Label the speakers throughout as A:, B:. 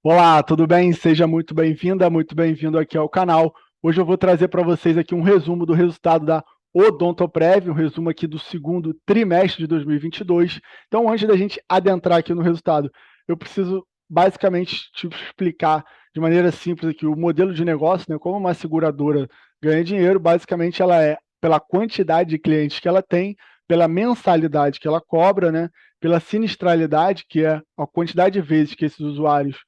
A: Olá, tudo bem? Seja muito bem-vinda, muito bem-vindo aqui ao canal. Hoje eu vou trazer para vocês aqui um resumo do resultado da Odontoprev, um resumo aqui do segundo trimestre de 2022. Então, antes da gente adentrar aqui no resultado, eu preciso basicamente te explicar de maneira simples aqui o modelo de negócio, né? Como uma seguradora ganha dinheiro, basicamente ela é pela quantidade de clientes que ela tem, pela mensalidade que ela cobra, né? Pela sinistralidade, que é a quantidade de vezes que esses usuários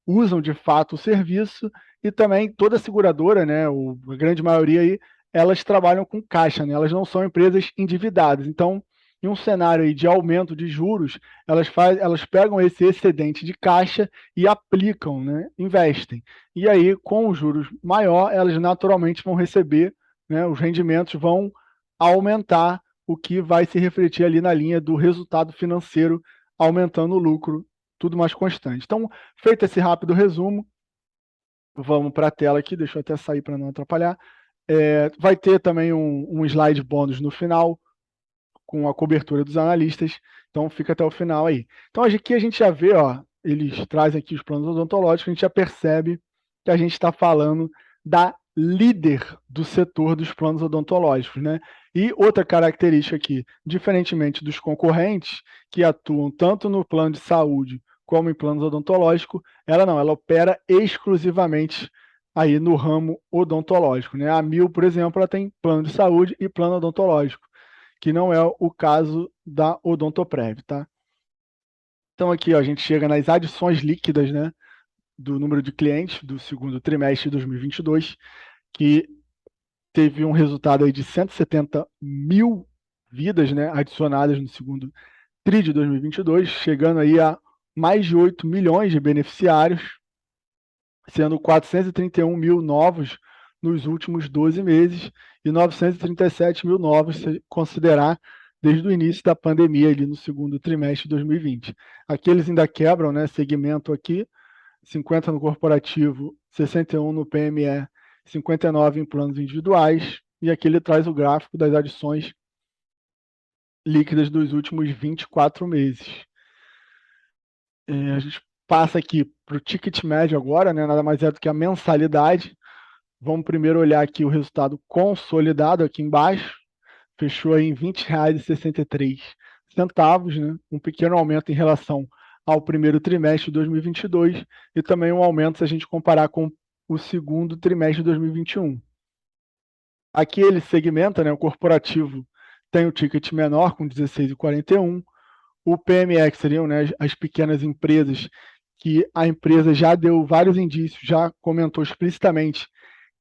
A: usam de fato o serviço, e também toda seguradora, né, a grande maioria aí, elas trabalham com caixa, né, elas não são empresas endividadas. Então, em um cenário aí de aumento de juros, elas pegam esse excedente de caixa e aplicam, né, investem. E aí, com os juros maior, elas naturalmente vão receber, né, os rendimentos vão aumentar, o que vai se refletir ali na linha do resultado financeiro, aumentando o lucro, tudo mais constante. Então, feito esse rápido resumo, vamos para a tela aqui, deixa eu até sair para não atrapalhar. Vai ter também um slide bônus no final, com a cobertura dos analistas, então fica até o final aí. Então aqui a gente já vê, ó, eles trazem aqui os planos odontológicos, a gente já percebe que a gente está falando da líder do setor dos planos odontológicos, né? E outra característica aqui, diferentemente dos concorrentes, que atuam tanto no plano de saúde como em planos odontológicos, ela não, ela opera exclusivamente aí no ramo odontológico, né? A Mil, por exemplo, ela tem plano de saúde e plano odontológico, que não é o caso da Odontoprev, tá? Então aqui ó, a gente chega nas adições líquidas, né, do número de clientes do segundo trimestre de 2022, que teve um resultado aí de 170 mil vidas, né, adicionadas no segundo TRI de 2022, chegando aí a mais de 8 milhões de beneficiários, sendo 431 mil novos nos últimos 12 meses e 937 mil novos, se considerar desde o início da pandemia, ali no segundo trimestre de 2020. Aqui eles ainda quebram, né, segmento aqui, 50 no corporativo, 61 no PME, 59 em planos individuais, e aqui ele traz o gráfico das adições líquidas dos últimos 24 meses. A gente passa aqui para o ticket médio agora, né, nada mais é do que a mensalidade. Vamos primeiro olhar aqui o resultado consolidado aqui embaixo. Fechou aí em R$ 20,63, né? Um pequeno aumento em relação ao primeiro trimestre de 2022 e também um aumento se a gente comparar com o segundo trimestre de 2021. Aqui ele segmenta, né? O corporativo tem o ticket menor com 16,41. O PME, que seriam, né, as pequenas empresas, que a empresa já deu vários indícios, já comentou explicitamente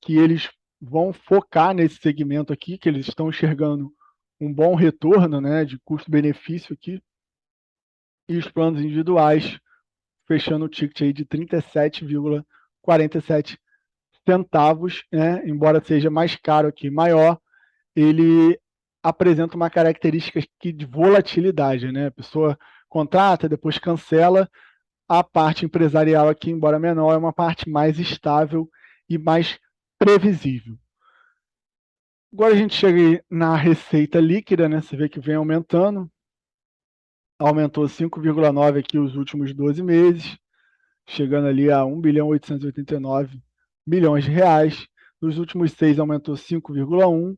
A: que eles vão focar nesse segmento aqui, que eles estão enxergando um bom retorno, né, de custo-benefício aqui, e os planos individuais fechando o ticket aí de 37,47 centavos, né, embora seja mais caro aqui, maior, ele apresenta uma característica aqui de volatilidade, né, a pessoa contrata, depois cancela. A parte empresarial aqui, embora menor, é uma parte mais estável e mais previsível. Agora a gente chega na receita líquida, né? Você vê que vem aumentando. Aumentou 5,9 aqui os últimos 12 meses, chegando ali a 1,889 bilhões de reais. Nos últimos 6 aumentou 5,1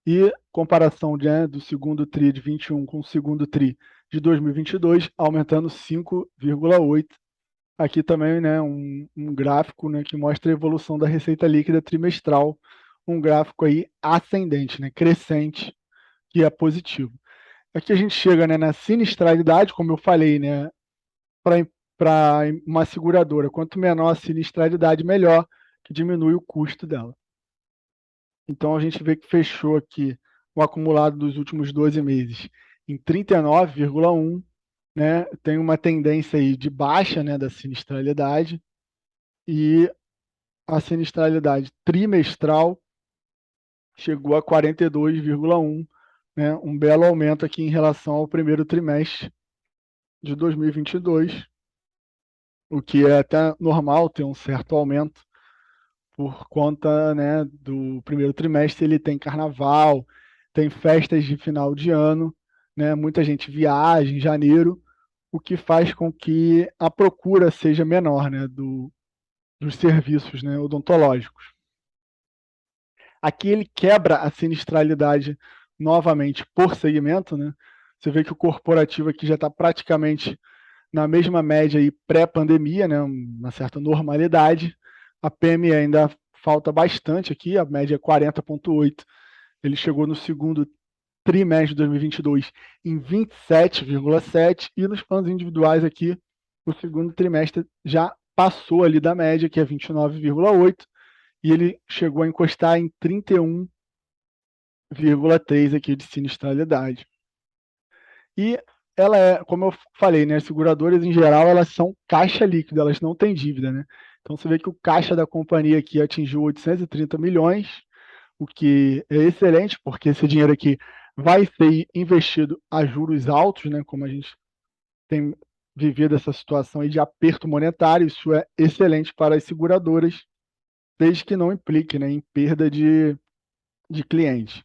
A: e comparação do segundo TRI de 21 com o segundo TRI de 2022, aumentando 5,8. Aqui também, né, um gráfico, né, que mostra a evolução da receita líquida trimestral, um gráfico aí ascendente, né, crescente, que é positivo. Aqui a gente chega, né, na sinistralidade, como eu falei, né, para uma seguradora, quanto menor a sinistralidade, melhor, que diminui o custo dela. Então a gente vê que fechou aqui o acumulado dos últimos 12 meses em 39,1, né, tem uma tendência aí de baixa, né, da sinistralidade, e a sinistralidade trimestral chegou a 42,1, né, um belo aumento aqui em relação ao primeiro trimestre de 2022, o que é até normal ter um certo aumento por conta, né, do primeiro trimestre. Ele tem carnaval, tem festas de final de ano, né, muita gente viaja em janeiro, o que faz com que a procura seja menor, né, dos serviços, né, odontológicos. Aqui ele quebra a sinistralidade novamente por segmento, né? Você vê que o corporativo aqui já está praticamente na mesma média aí pré-pandemia, né? Uma certa normalidade. A PME ainda falta bastante aqui, a média é 40,8. Ele chegou no segundo trimestre de 2022 em 27,7 e nos planos individuais aqui, o segundo trimestre já passou ali da média, que é 29,8, e ele chegou a encostar em 31,3 aqui de sinistralidade. E ela é, como eu falei, né, as seguradoras em geral elas são caixa líquida, elas não têm dívida, né? Então você vê que o caixa da companhia aqui atingiu 830 milhões, o que é excelente, porque esse dinheiro aqui vai ser investido a juros altos, né, como a gente tem vivido essa situação aí de aperto monetário, isso é excelente para as seguradoras, desde que não implique, né, em perda de clientes.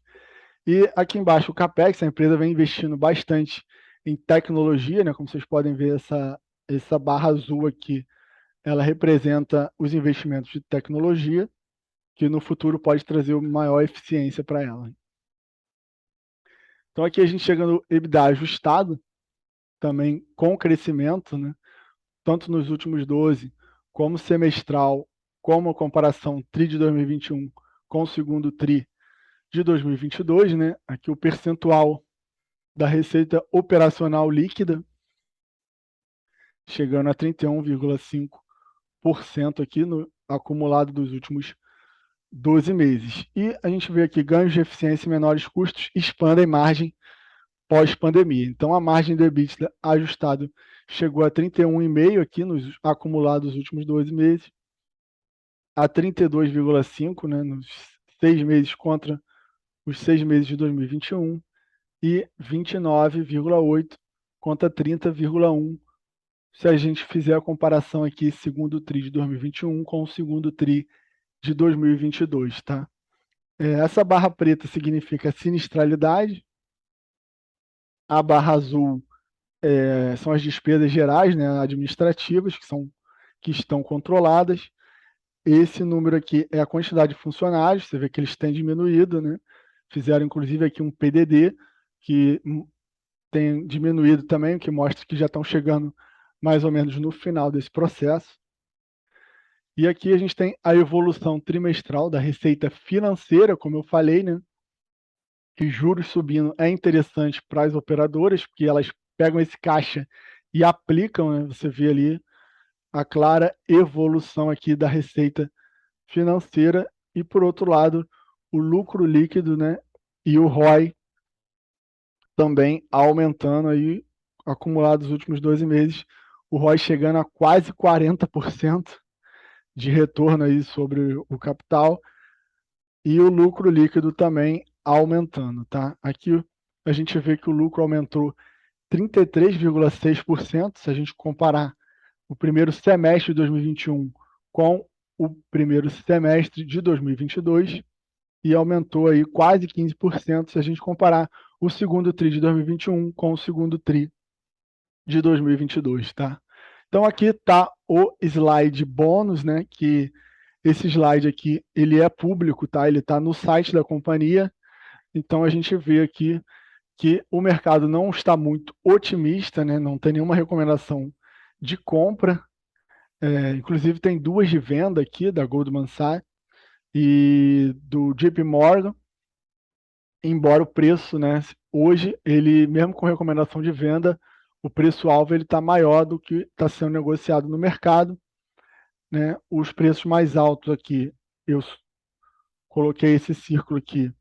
A: E aqui embaixo o CAPEX, a empresa vem investindo bastante em tecnologia, né, como vocês podem ver essa barra azul aqui, ela representa os investimentos de tecnologia, que no futuro pode trazer maior eficiência para ela. Então aqui a gente chega no EBITDA ajustado, também com crescimento, né? Tanto nos últimos 12, como semestral, como a comparação TRI de 2021 com o segundo TRI de 2022, né? Aqui o percentual da receita operacional líquida, chegando a 31,5% aqui no acumulado dos últimos 12 meses. E a gente vê aqui ganhos de eficiência e menores custos expandem margem pós-pandemia. Então, a margem do EBITDA ajustado chegou a 31,5% aqui nos acumulados dos últimos 12 meses, a 32,5%, né, nos 6 meses contra os 6 meses de 2021, e 29,8% contra 30,1%, se a gente fizer a comparação aqui, segundo TRI de 2021 com o segundo TRI de 2022, tá? Essa barra preta significa sinistralidade, a barra azul são as despesas gerais, né, administrativas, que estão controladas. Esse número aqui é a quantidade de funcionários, você vê que eles têm diminuído, né? Fizeram inclusive aqui um PDD, que tem diminuído também, o que mostra que já estão chegando mais ou menos no final desse processo. E aqui a gente tem a evolução trimestral da receita financeira, como eu falei, né? Que juros subindo é interessante para as operadoras, porque elas pegam esse caixa e aplicam, né? Você vê ali a clara evolução aqui da receita financeira e, por outro lado, o lucro líquido, né? E o ROI também aumentando aí, acumulado nos últimos 12 meses, o ROI chegando a quase 40% de retorno aí sobre o capital e o lucro líquido também aumentando, tá? Aqui a gente vê que o lucro aumentou 33,6%, se a gente comparar o primeiro semestre de 2021 com o primeiro semestre de 2022, e aumentou aí quase 15% se a gente comparar o segundo TRI de 2021 com o segundo TRI de 2022, tá? Então aqui está o slide bônus, né, que esse slide aqui, ele é público, tá? Ele está no site da companhia. Então a gente vê aqui que o mercado não está muito otimista, né? Não tem nenhuma recomendação de compra. Inclusive tem duas de venda aqui, da Goldman Sachs e do JP Morgan, embora o preço, né, hoje, ele mesmo com recomendação de venda, o preço-alvo está maior do que está sendo negociado no mercado, né? Os preços mais altos aqui, eu coloquei esse círculo aqui,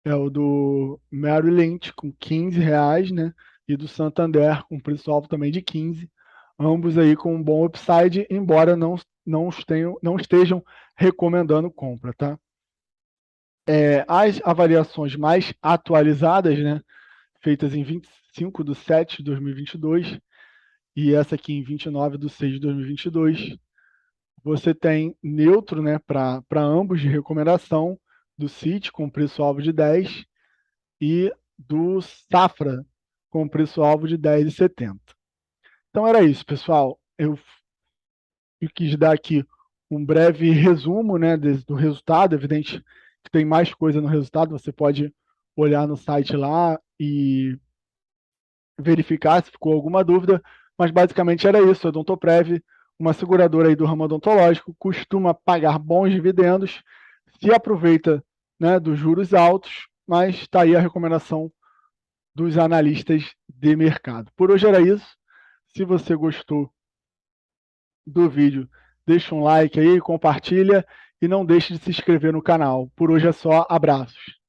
A: é o do Merrill Lynch com R$ 15, né? E do Santander com preço-alvo também de 15, ambos aí com um bom upside, embora não estejam recomendando compra, tá? As avaliações mais atualizadas, né, feitas em 25/7/2022 e essa aqui em 29/6/2022, você tem neutro, né, para ambos de recomendação, do Citi com preço-alvo de 10 e do Safra com preço-alvo de 10,70. Então era isso, pessoal. Eu quis dar aqui um breve resumo, né, do resultado. Evidente que tem mais coisa no resultado, você pode olhar no site lá e verificar se ficou alguma dúvida, mas basicamente era isso. A Odontoprev, uma seguradora aí do ramo odontológico, costuma pagar bons dividendos, se aproveita, né, dos juros altos, mas está aí a recomendação dos analistas de mercado. Por hoje era isso. Se você gostou do vídeo, deixa um like aí, compartilha e não deixe de se inscrever no canal. Por hoje é só, abraços.